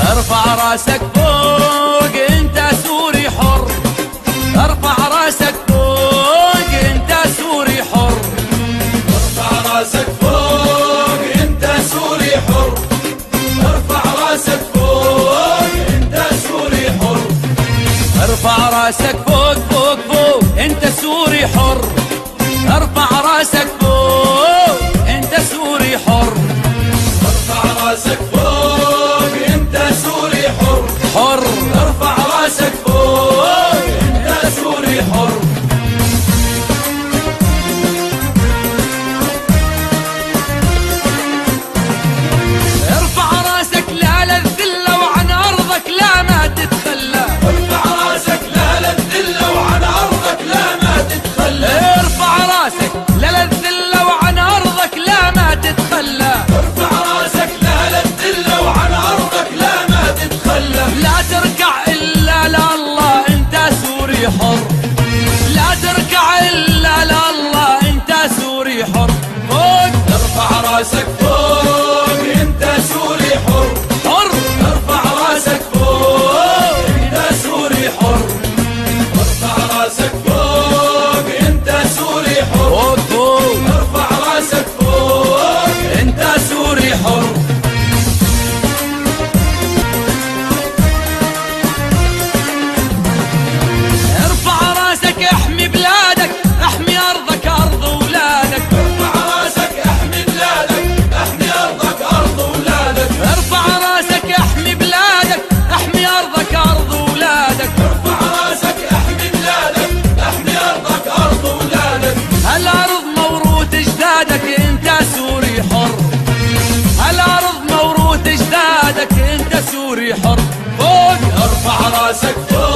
ارفع راسك فوق انت سوري حر، ارفع راسك فوق انت سوري حر، ارفع راسك فوق انت سوري حر، ارفع راسك فوق انت سوري حر، ارفع راسك فوق فوق فوق انت سوري حر، ارفع راسك فوق انت سوري حر، ارفع راسك فوق انت سوري حر، حر ارفع راسك فوق انت سوري حر. ارفع راسك لا للذلة وعن ارضك لا ما تتخلى، ارفع راسك لا للذلة وعن ارضك لا ما تتخلى، ارفع راسك لا للذلة وعن ارضك لا ما تتخلى، ارفع راسك لا للذلة وعن ارضك لا ما تتخلى، لا تركع الا لله انت سوري حر، لا تركع الا لله انت سوري حر، فوق ارفع راسك فوق انت سوري حر، حر ارفع راسك فوق انت سوري حر، ارفع راسك فوق انت سوري حر، فوق فوق ارفع راسك فوق انت سوري حر. ارفع راسك احمي بلادك، احمي ارضك ارض اولادك، ارفع راسك احمي بلادك، احمي ارضك ارض اولادك، ارفع راسك احمي بلادك، احمي ارضك ارض اولادك، ارفع راسك احمي بلادك، احمي ارضك ارض اولادك، هالارض موروث اجدادك انت سوري حر، هالارض موروث اجدادك انت سوري حر، فوق ارفع راسك فوق